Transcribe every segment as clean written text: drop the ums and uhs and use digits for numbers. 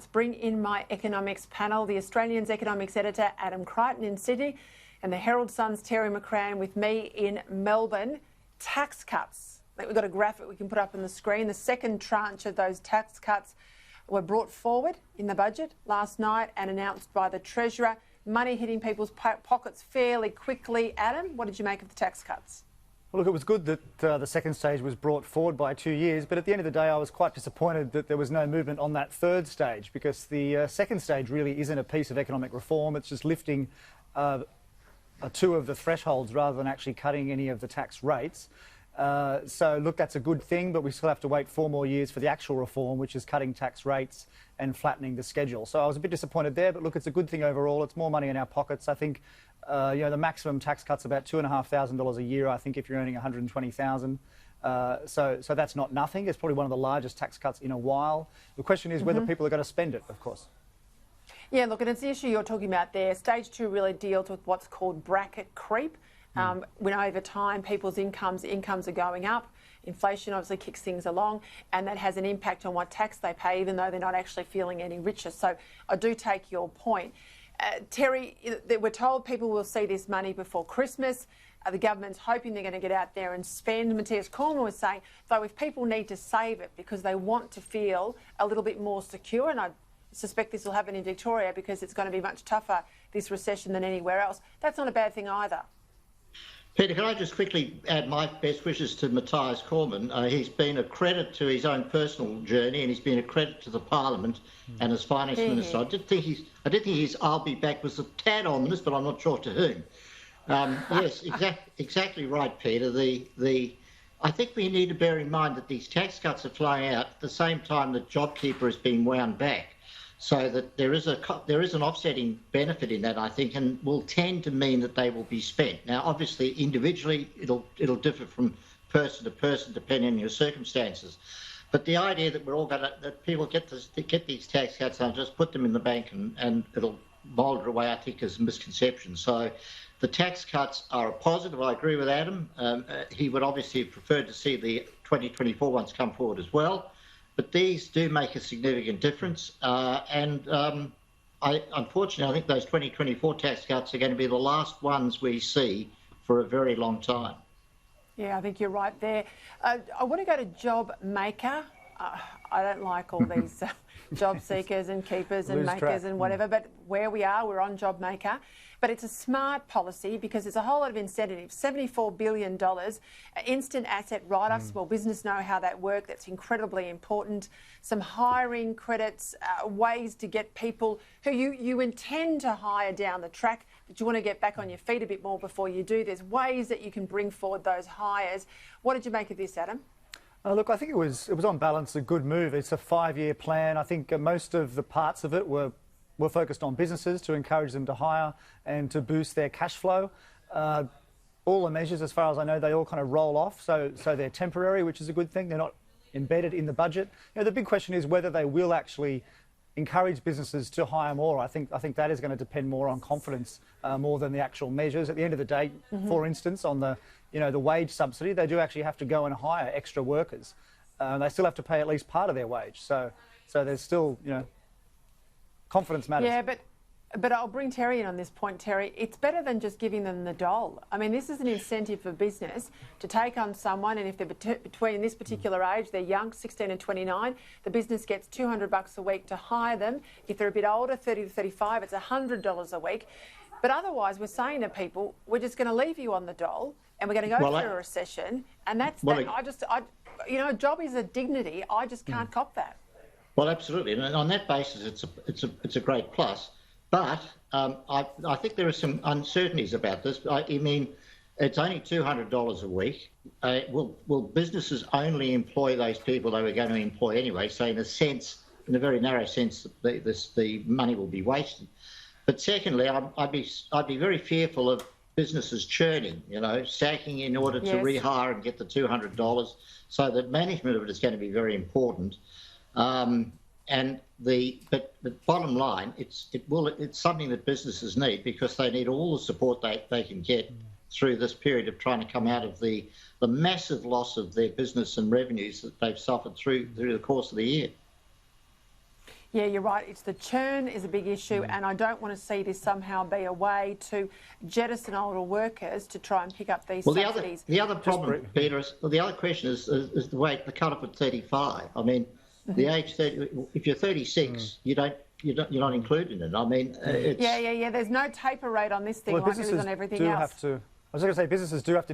let's bring in my economics panel, the Australian's economics editor, Adam Crichton in Sydney, and the Herald Sun's Terry McCrann with me in Melbourne. Tax cuts. I think we've got a graphic we can put up on the screen. The second tranche of those tax cuts were brought forward in the budget last night and announced by the Treasurer. Money hitting people's pockets fairly quickly. Adam, what did you make of the tax cuts? Well, look, it was good that the second stage was brought forward by 2 years, but at the end of the day, I was quite disappointed that there was no movement on that third stage, because the second stage really isn't a piece of economic reform. It's just lifting two of the thresholds rather than actually cutting any of the tax rates. So, look, that's a good thing, but we still have to wait 4 more years for the actual reform, which is cutting tax rates and flattening the schedule. So I was a bit disappointed there, but look, it's a good thing overall. It's more money in our pockets. I think, the maximum tax cut's about $2,500 a year, I think, if you're earning $120,000. So that's not nothing. It's probably one of the largest tax cuts in a while. The question is whether people are going to spend it, of course. Yeah, look, and it's the issue you're talking about there. Stage 2 really deals with what's called bracket creep. When over time people's incomes are going up, inflation obviously kicks things along, and that has an impact on what tax they pay, even though they're not actually feeling any richer. So I do take your point. Terry, we're told people will see this money before Christmas. The government's hoping they're going to get out there and spend. Matthias Cormann was saying, though, if people need to save it because they want to feel a little bit more secure, and I suspect this will happen in Victoria because it's going to be much tougher, this recession, than anywhere else, that's not a bad thing either. Peter, can I just quickly add my best wishes to Matthias Cormann? He's been a credit to his own personal journey, and he's been a credit to the Parliament and as Finance Minister. I did think his "I'll be back" was a tad ominous, but I'm not sure to whom. Yes, exactly right, Peter. I think we need to bear in mind that these tax cuts are flying out at the same time that JobKeeper is being wound back. So that there is an offsetting benefit in that, I think, and will tend to mean that they will be spent. Now, obviously, individually, it'll differ from person to person depending on your circumstances. But the idea that that people get these tax cuts and just put them in the bank and it'll moulder away, I think, is a misconception. So the tax cuts are a positive. I agree with Adam. He would obviously have preferred to see the 2024 ones come forward as well. But these do make a significant difference. Unfortunately, I think those 2024 tax cuts are going to be the last ones we see for a very long time. Yeah, I think you're right there. I want to go to JobMaker. I don't like all these job seekers and keepers and makers and whatever, but where we are, we're on JobMaker. But it's a smart policy because there's a whole lot of incentives. $74 billion, instant asset write-offs. Well, business know how that works. That's incredibly important. Some hiring credits, ways to get people who you intend to hire down the track, but you want to get back on your feet a bit more before you do. There's ways that you can bring forward those hires. What did you make of this, Adam? Look, I think it was on balance a good move. It's a 5-year plan. I think most of the parts of it were focused on businesses to encourage them to hire and to boost their cash flow. All the measures, as far as I know, they all kind of roll off, so they're temporary, which is a good thing. They're not embedded in the budget. The big question is whether they will actually encourage businesses to hire more. I think that is going to depend more on confidence more than the actual measures. At the end of the day, for instance, on the wage subsidy, they do actually have to go and hire extra workers. They still have to pay at least part of their wage. So there's still, confidence matters. Yeah, but I'll bring Terry in on this point, Terry. It's better than just giving them the dole. I mean, this is an incentive for business to take on someone, and if they're between this particular age, they're young, 16 and 29, the business gets $200 a week to hire them. If they're a bit older, 30 to 35, it's $100 a week. But otherwise, we're saying to people, we're just going to leave you on the dole, and we're going to go through a recession, and a job is a dignity. I just can't cop that. Well, absolutely, and on that basis, it's a great plus. But I think there are some uncertainties about this. I mean, it's only $200 a week. Will businesses only employ those people they were going to employ anyway? So in a very narrow sense, the money will be wasted. But secondly, I'd be very fearful of businesses churning, sacking in order to rehire and get the $200. So the management of it is going to be very important. But bottom line, it's something that businesses need because they need all the support they can get through this period of trying to come out of the massive loss of their business and revenues that they've suffered through the course of the year. Yeah, you're right. It's the churn is a big issue, and I don't want to see this somehow be a way to jettison older workers to try and pick up these subsidies. The other problem, Peter, the other question is the way the cut-off at 35. I mean, the age 30. If you're 36, you're not included in it. I mean, it's... Yeah. There's no taper rate on this thing, like there is on everything else. I was going to say businesses do have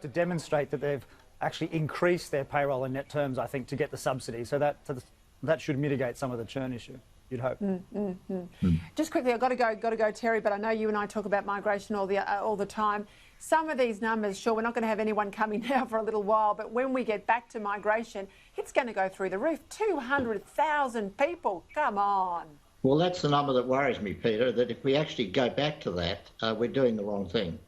to demonstrate that they've actually increased their payroll in net terms, I think, to get the subsidy. So that should mitigate some of the churn issue, you'd hope. Just quickly, I've got to go, Terry, but I know you and I talk about migration all the time. Some of these numbers, sure, we're not going to have anyone coming now for a little while, but when we get back to migration, it's going to go through the roof. 200,000 people, come on. Well, that's the number that worries me, Peter, that if we actually go back to that, we're doing the wrong thing.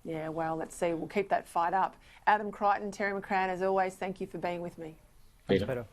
Yeah, well, let's see. We'll keep that fight up. Adam Crichton, Terry McCrann, as always, thank you for being with me. Thanks, Peter.